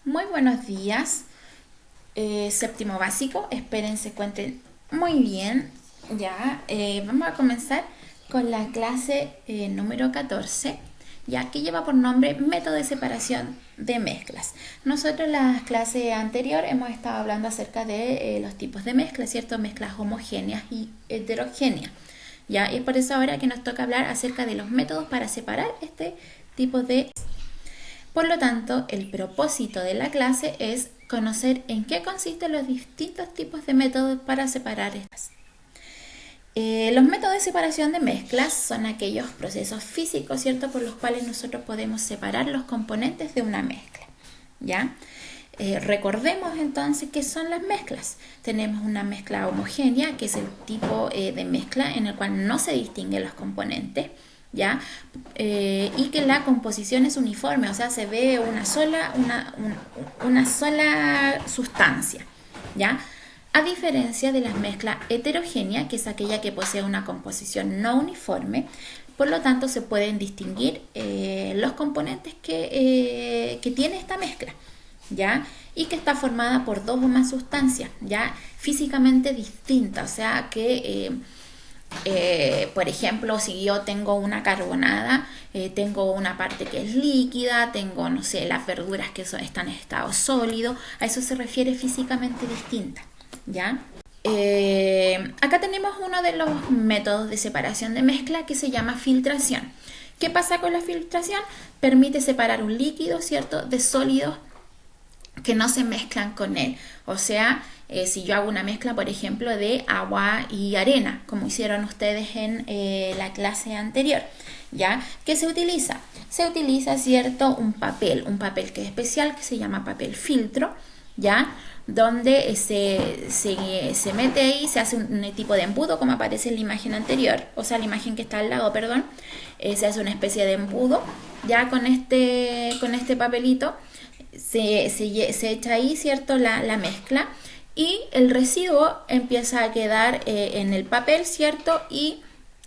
Muy buenos días, séptimo básico, esperen se encuentren muy bien. Vamos a comenzar con la clase número 14, ya que lleva por nombre método de separación de mezclas. Nosotros en la clase anterior hemos estado hablando acerca de los tipos de mezclas, ¿cierto? Mezclas homogéneas y heterogéneas. Ya, y es por eso ahora que nos toca hablar acerca de los métodos para separar este tipo de. Por lo tanto, el propósito de la clase es conocer en qué consisten los distintos tipos de métodos para separar estas. Los métodos de separación de mezclas son aquellos procesos físicos, ¿cierto?, por los cuales nosotros podemos separar los componentes de una mezcla. ¿Ya? Recordemos entonces qué son las mezclas. Tenemos una mezcla homogénea, que es el tipo de mezcla en el cual no se distinguen los componentes. ¿Ya? Y que la composición es uniforme, o sea, se ve una sola sustancia, ¿ya? A diferencia de las mezclas heterogéneas, que es aquella que posee una composición no uniforme, por lo tanto se pueden distinguir los componentes que tiene esta mezcla, ¿ya? Y que está formada por dos o más sustancias, ¿ya? Físicamente distintas, o sea que por ejemplo, si yo tengo una carbonada, tengo una parte que es líquida, tengo, no sé, las verduras que están en estado sólido, a eso se refiere físicamente distinta, ¿ya? Acá tenemos uno de los métodos de separación de mezcla que se llama filtración. ¿Qué pasa con la filtración? Permite separar un líquido, ¿cierto?, de sólidos que no se mezclan con él. O sea, si yo hago una mezcla, por ejemplo, de agua y arena, como hicieron ustedes en la clase anterior, ¿ya? ¿Qué se utiliza? Se utiliza, ¿cierto?, un papel que es especial, que se llama papel filtro, ¿ya? Donde se mete ahí, se hace un tipo de embudo, como aparece en la imagen anterior, o sea, la imagen que está al lado, perdón, se hace una especie de embudo, ya con este papelito. Se echa ahí, ¿cierto?, la mezcla, y el residuo empieza a quedar en el papel, ¿cierto? Y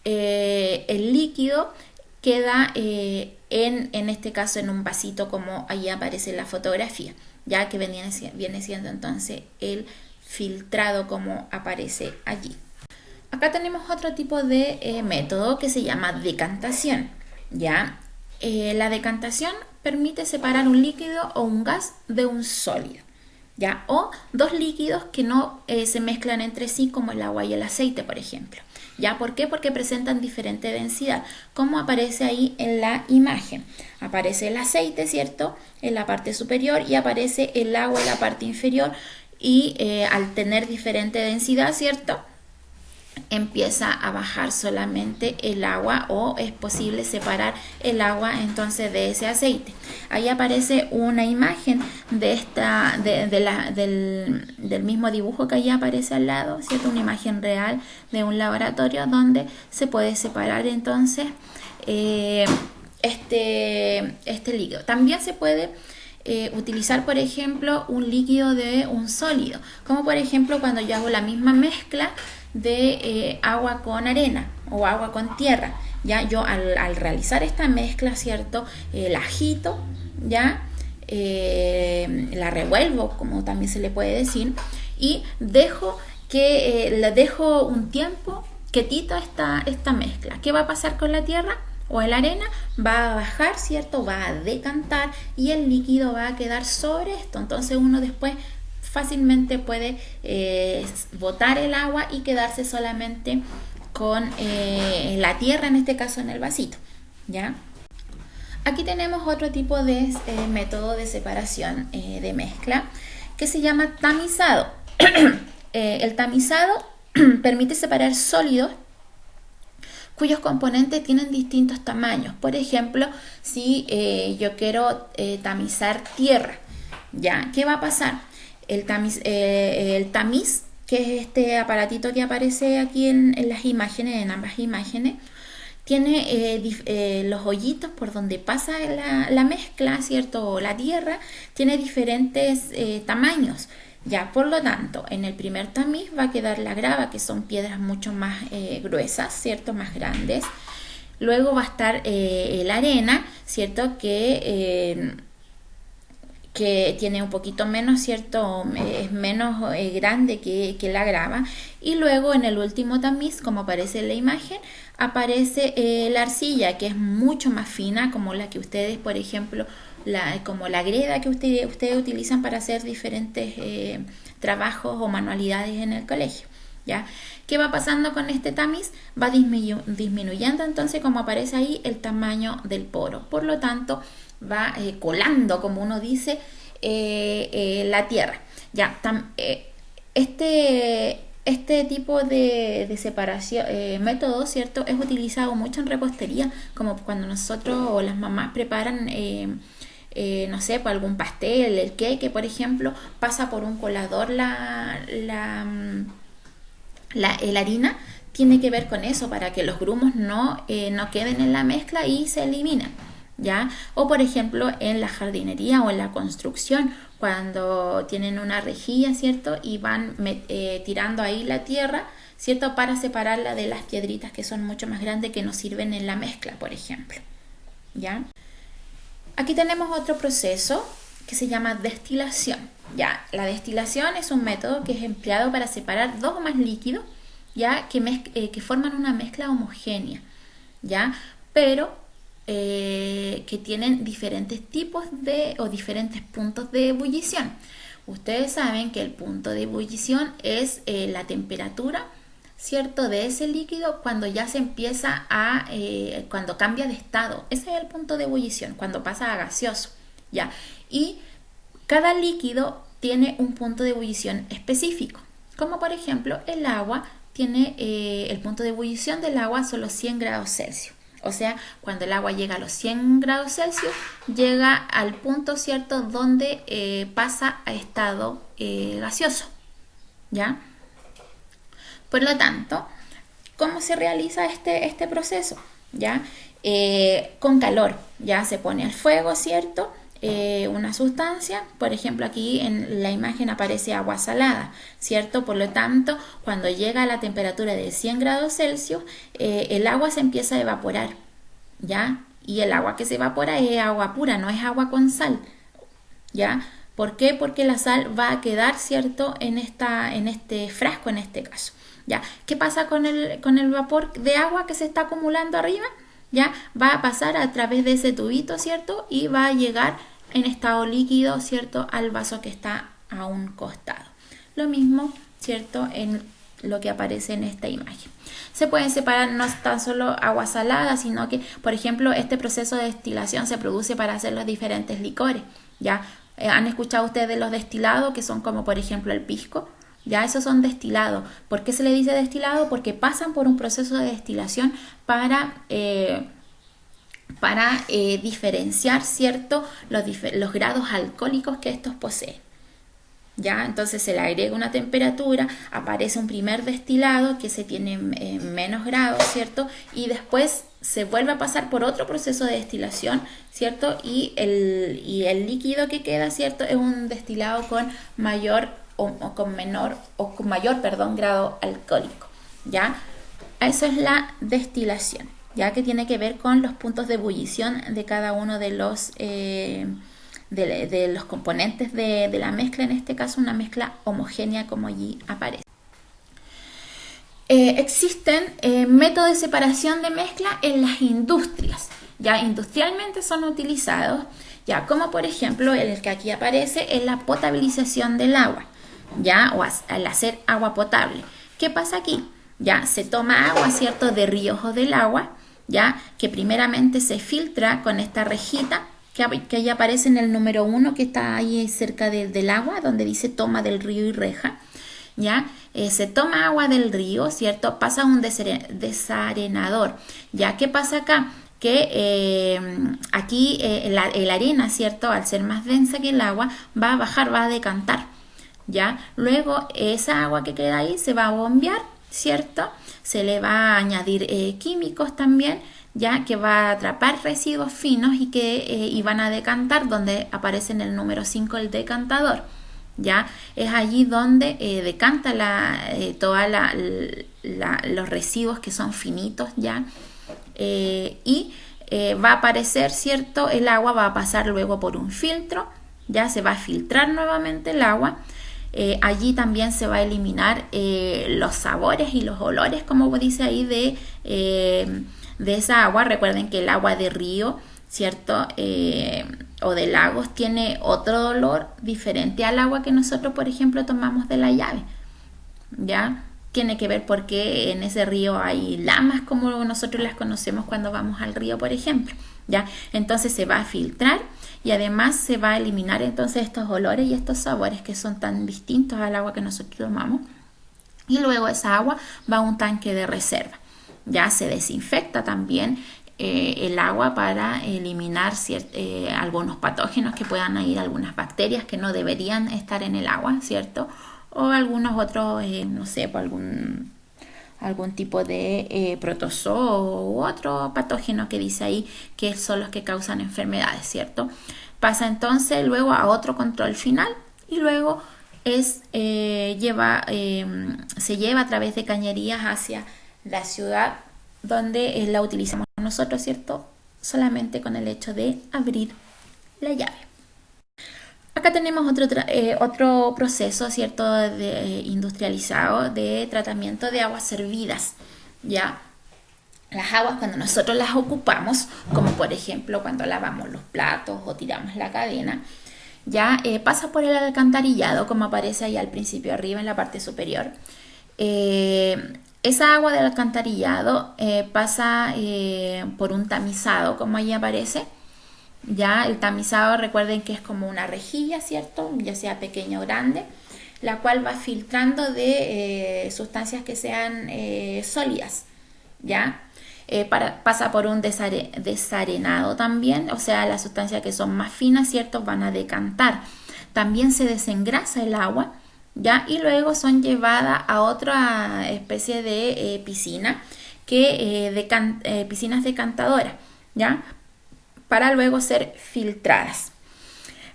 el líquido queda en este caso en un vasito, como ahí aparece en la fotografía, ya que viene siendo entonces el filtrado, como aparece allí. Acá tenemos otro tipo de método que se llama decantación, ¿ya? La decantación permite separar un líquido o un gas de un sólido, ¿ya? O dos líquidos que no se mezclan entre sí, como el agua y el aceite, por ejemplo, ¿ya? ¿Por qué? Porque presentan diferente densidad, como aparece ahí en la imagen. Aparece el aceite, ¿cierto?, en la parte superior, y aparece el agua en la parte inferior, y al tener diferente densidad, ¿cierto?, empieza a bajar solamente el agua, o es posible separar el agua entonces de ese aceite. Ahí aparece una imagen del mismo dibujo que ahí aparece al lado, ¿cierto? Una imagen real de un laboratorio donde se puede separar entonces este líquido. También se puede utilizar, por ejemplo, un líquido de un sólido, como por ejemplo cuando yo hago la misma mezcla de agua con arena o agua con tierra. Ya yo al realizar esta mezcla, ¿cierto?, la agito, ya la revuelvo, como también se le puede decir, y dejo un tiempo quietito esta mezcla. ¿Qué va a pasar con la tierra o la arena? Va a bajar, ¿cierto?, va a decantar, y el líquido va a quedar sobre esto. Entonces uno después fácilmente puede botar el agua y quedarse solamente con la tierra, en este caso en el vasito, ¿ya? Aquí tenemos otro tipo de método de separación de mezcla que se llama tamizado. El tamizado permite separar sólidos cuyos componentes tienen distintos tamaños. Por ejemplo, si yo quiero tamizar tierra, ¿ya? ¿Qué va a pasar? El tamiz, que es este aparatito que aparece aquí en las imágenes, en ambas imágenes, tiene los hoyitos por donde pasa la mezcla, ¿cierto?, o la tierra, tiene diferentes tamaños. Ya, por lo tanto, en el primer tamiz va a quedar la grava, que son piedras mucho más gruesas, ¿cierto?, más grandes. Luego va a estar la arena, ¿cierto?, que que tiene un poquito menos, ¿cierto? Es menos grande que la grava. Y luego en el último tamiz, como aparece en la imagen, aparece la arcilla, que es mucho más fina, como la que ustedes, por ejemplo, como la greda que ustedes utilizan para hacer diferentes trabajos o manualidades en el colegio. ¿Ya? ¿Qué va pasando con este tamiz? Va disminuyendo entonces, como aparece ahí, el tamaño del poro. Por lo tanto, va colando, como uno dice, la tierra. Ya, este tipo de separación, método, ¿cierto? Es utilizado mucho en repostería, como cuando nosotros o las mamás preparan, no sé, por algún pastel, el queque, por ejemplo, pasa por un colador la harina. Tiene que ver con eso, para que los grumos no queden en la mezcla y se eliminan. ¿Ya? O por ejemplo en la jardinería o en la construcción, cuando tienen una rejilla, ¿cierto? Y van tirando ahí la tierra, ¿cierto? Para separarla de las piedritas que son mucho más grandes, que nos sirven en la mezcla, por ejemplo. ¿Ya? Aquí tenemos otro proceso que se llama destilación. Ya, la destilación es un método que es empleado para separar dos o más líquidos, ya, que forman una mezcla homogénea, ya, pero que tienen diferentes tipos o diferentes puntos de ebullición. Ustedes saben que el punto de ebullición es la temperatura, ¿cierto?, de ese líquido cuando ya se empieza cuando cambia de estado. Ese es el punto de ebullición, cuando pasa a gaseoso, ¿ya? Y cada líquido tiene un punto de ebullición específico, como por ejemplo el agua tiene, el punto de ebullición del agua son los 100 grados Celsius. O sea, cuando el agua llega a los 100 grados Celsius, llega al punto, ¿cierto?, donde pasa a estado gaseoso, ¿ya? Por lo tanto, ¿cómo se realiza este proceso? ¿Ya? Con calor, ya se pone al fuego, ¿cierto? Una sustancia, por ejemplo aquí en la imagen aparece agua salada, ¿cierto? Por lo tanto, cuando llega a la temperatura de 100 grados Celsius, el agua se empieza a evaporar, ¿ya? Y el agua que se evapora es agua pura, no es agua con sal, ¿ya? ¿Por qué? Porque la sal va a quedar, ¿cierto?, en este frasco, en este caso, ¿ya? ¿Qué pasa con el vapor de agua que se está acumulando arriba? ¿Ya? Va a pasar a través de ese tubito, ¿cierto? Y va a llegar en estado líquido, ¿cierto?, al vaso que está a un costado. Lo mismo, ¿cierto?, en lo que aparece en esta imagen. Se pueden separar no tan solo agua salada, sino que, por ejemplo, este proceso de destilación se produce para hacer los diferentes licores, ¿ya? ¿Han escuchado ustedes de los destilados, que son como, por ejemplo, el pisco? Ya, esos son destilados. ¿Por qué se le dice destilado? Porque pasan por un proceso de destilación para diferenciar, ¿cierto?, los grados alcohólicos que estos poseen. ¿Ya? Entonces se le agrega una temperatura, aparece un primer destilado que se tiene menos grados, ¿cierto? Y después se vuelve a pasar por otro proceso de destilación, ¿cierto? Y el líquido que queda, ¿cierto?, es un destilado con mayor grado alcohólico, ¿ya? Eso es la destilación, ya, que tiene que ver con los puntos de ebullición de cada uno de los componentes de la mezcla, en este caso una mezcla homogénea, como allí aparece. Existen métodos de separación de mezcla en las industrias, ya industrialmente son utilizados, ya, como por ejemplo el que aquí aparece, es la potabilización del agua, ya, o al hacer agua potable. ¿Qué pasa aquí? Ya, se toma agua, ¿cierto?, de ríos o del agua, ya, que primeramente se filtra con esta rejita que ahí aparece en el número 1, que está ahí cerca del agua, donde dice toma del río y reja, ¿ya? Se toma agua del río, ¿cierto? Pasa a un desarenador, ¿ya? ¿Qué pasa acá? Que aquí la arena, ¿cierto?, al ser más densa que el agua, va a bajar, va a decantar, ¿ya? Luego esa agua que queda ahí se va a bombear, ¿cierto? Se le va a añadir químicos también, ya, que va a atrapar residuos finos y van a decantar, donde aparece en el número 5 el decantador, ya. Es allí donde decanta todos los residuos que son finitos, ya, y va a aparecer, ¿cierto?, el agua va a pasar luego por un filtro, ya se va a filtrar nuevamente el agua. Allí también se va a eliminar los sabores y los olores, como dice ahí, de esa agua. Recuerden que el agua de río, ¿cierto? O de lagos tiene otro olor diferente al agua que nosotros, por ejemplo, tomamos de la llave, ¿ya? Tiene que ver porque en ese río hay lamas, como nosotros las conocemos cuando vamos al río, por ejemplo, ¿ya? Entonces se va a filtrar y además se va a eliminar entonces estos olores y estos sabores que son tan distintos al agua que nosotros tomamos. Y luego esa agua va a un tanque de reserva. Ya se desinfecta también el agua para eliminar algunos patógenos que puedan ir, algunas bacterias que no deberían estar en el agua, ¿cierto? O algunos otros, no sé, por algún tipo de protozoo u otro patógeno que dice ahí que son los que causan enfermedades, ¿cierto? Pasa entonces luego a otro control final y luego se lleva a través de cañerías hacia la ciudad donde la utilizamos nosotros, ¿cierto? Solamente con el hecho de abrir la llave. Acá tenemos otro proceso, ¿cierto? Industrializado de tratamiento de aguas servidas, ¿ya? Las aguas cuando nosotros las ocupamos, como por ejemplo cuando lavamos los platos o tiramos la cadena, ya pasa por el alcantarillado, como aparece ahí al principio arriba en la parte superior. Esa agua del alcantarillado pasa por un tamizado, como ahí aparece. Ya el tamizado, recuerden que es como una rejilla, ¿cierto? Ya sea pequeña o grande, la cual va filtrando de sustancias que sean sólidas, ¿ya? Pasa por un desarenado también, o sea, las sustancias que son más finas, ¿cierto? Van a decantar. También se desengrasa el agua, ¿ya? Y luego son llevadas a otra especie de piscina, piscinas decantadoras, ¿ya? Para luego ser filtradas.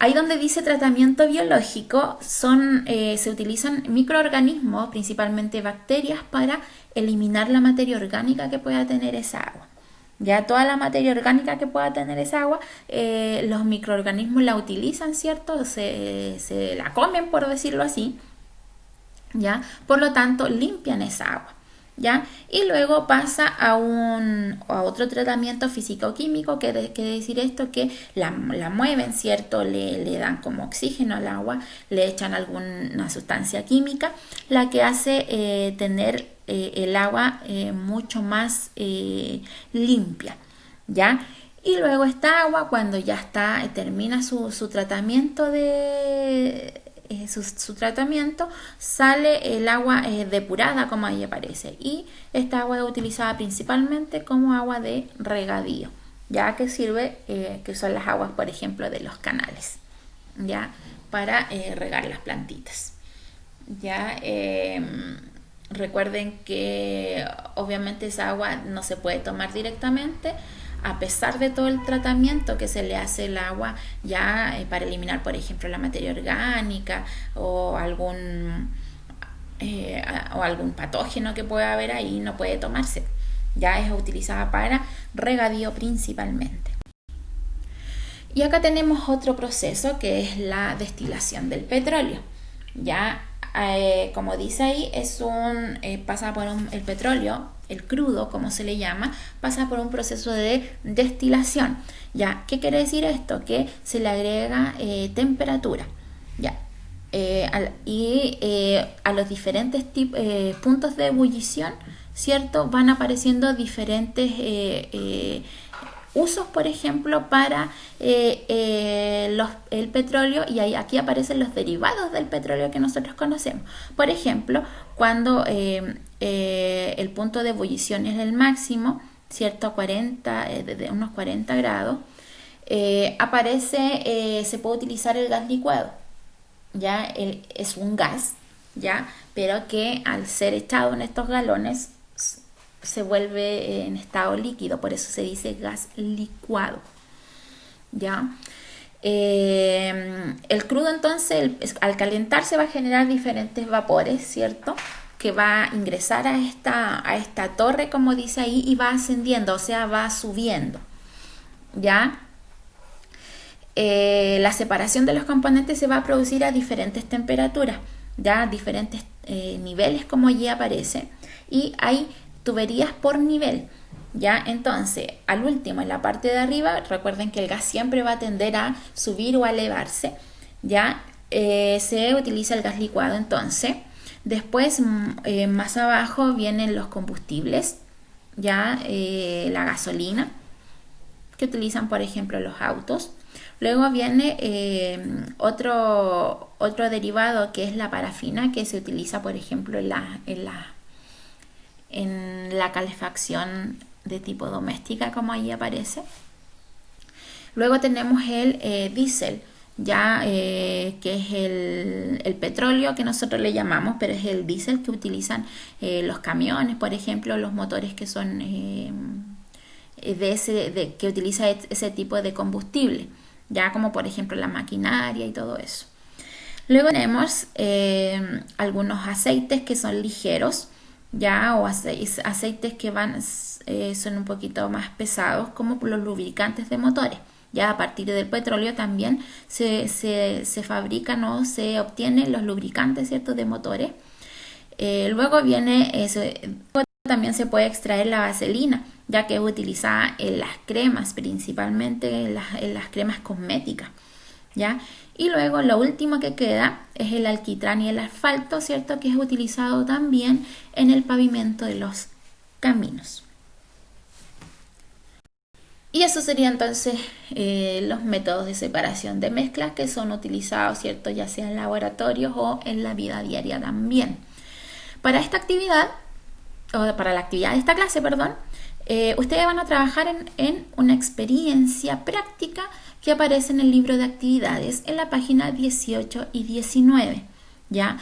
Ahí donde dice tratamiento biológico se utilizan microorganismos, principalmente bacterias, para eliminar la materia orgánica que pueda tener esa agua. Ya toda la materia orgánica que pueda tener esa agua, los microorganismos la utilizan, ¿cierto? Se la comen, por decirlo así, ¿ya? Por lo tanto, limpian esa agua. ¿Ya? Y luego pasa a otro tratamiento físico-químico, que quiere decir esto, que la mueven, ¿cierto? Le dan como oxígeno al agua, le echan alguna sustancia química, la que hace tener el agua mucho más limpia, ¿ya? Y luego esta agua, cuando ya termina su tratamiento su tratamiento, sale el agua depurada, como ahí aparece, y esta agua es utilizada principalmente como agua de regadío, ya que sirve, que son las aguas, por ejemplo, de los canales, ya, para regar las plantitas, ya. Recuerden que obviamente esa agua no se puede tomar directamente, a pesar de todo el tratamiento que se le hace al agua, ya para eliminar, por ejemplo, la materia orgánica o algún patógeno que pueda haber ahí, no puede tomarse. Ya es utilizada para regadío principalmente. Y acá tenemos otro proceso que es la destilación del petróleo. Ya, como dice ahí, pasa por el petróleo, el crudo, como se le llama, pasa por un proceso de destilación. ¿Ya? ¿Qué quiere decir esto? Que se le agrega temperatura. ¿Ya? A los diferentes puntos de ebullición, ¿cierto? Van apareciendo diferentes usos, por ejemplo, para el petróleo, y aquí aparecen los derivados del petróleo que nosotros conocemos. Por ejemplo, cuando el punto de ebullición es el máximo, ¿cierto? De unos 40 grados, se puede utilizar el gas licuado. ¿Ya? Es un gas, ¿ya? Pero que al ser echado en estos galones se vuelve en estado líquido, por eso se dice gas licuado, ¿ya? El crudo entonces, al calentarse, va a generar diferentes vapores, ¿cierto? Que va a ingresar a esta torre, como dice ahí, y va ascendiendo, o sea, va subiendo, ¿ya? la separación de los componentes se va a producir a diferentes temperaturas, ya a diferentes niveles como allí aparece, y hay tuberías por nivel. Ya, entonces, al último, en la parte de arriba, recuerden que el gas siempre va a tender a subir o a elevarse. Ya, se utiliza el gas licuado entonces. Después, más abajo vienen los combustibles, ya la gasolina que utilizan, por ejemplo, los autos. Luego viene otro derivado que es la parafina, que se utiliza, por ejemplo, en la calefacción de tipo doméstica, como ahí aparece. Luego tenemos el diésel, ya que es el petróleo que nosotros le llamamos, pero es el diésel que utilizan los camiones, por ejemplo, los motores que son que utiliza ese tipo de combustible, ya como por ejemplo la maquinaria y todo eso. Luego tenemos algunos aceites que son ligeros, ya, o aceites que son un poquito más pesados, como los lubricantes de motores. Ya a partir del petróleo también se fabrican o se obtienen los lubricantes, ¿cierto?, de motores. Luego viene eso. También se puede extraer la vaselina, ya que es utilizada en las cremas, principalmente en las cremas cosméticas, ¿ya? Y luego lo último que queda es el alquitrán y el asfalto, ¿cierto?, que es utilizado también en el pavimento de los caminos. Y eso sería entonces los métodos de separación de mezclas que son utilizados, ¿cierto?, ya sea en laboratorios o en la vida diaria también. Para esta actividad, o para la actividad de esta clase, perdón, ustedes van a trabajar en una experiencia práctica que aparece en el libro de actividades en la página 18 y 19. ¿Ya?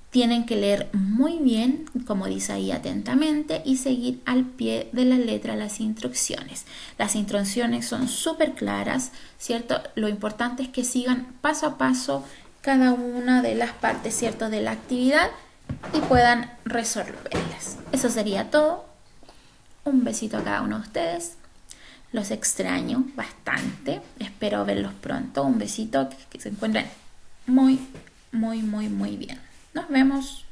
Tienen que leer muy bien, como dice ahí atentamente, y seguir al pie de la letra las instrucciones. Las instrucciones son súper claras, ¿cierto? Lo importante es que sigan paso a paso cada una de las partes, ¿cierto?, de la actividad y puedan resolverlas. Eso sería todo. Un besito a cada uno de ustedes. Los extraño bastante. Espero verlos pronto. Un besito, que se encuentren muy, muy, muy, muy bien. Nos vemos.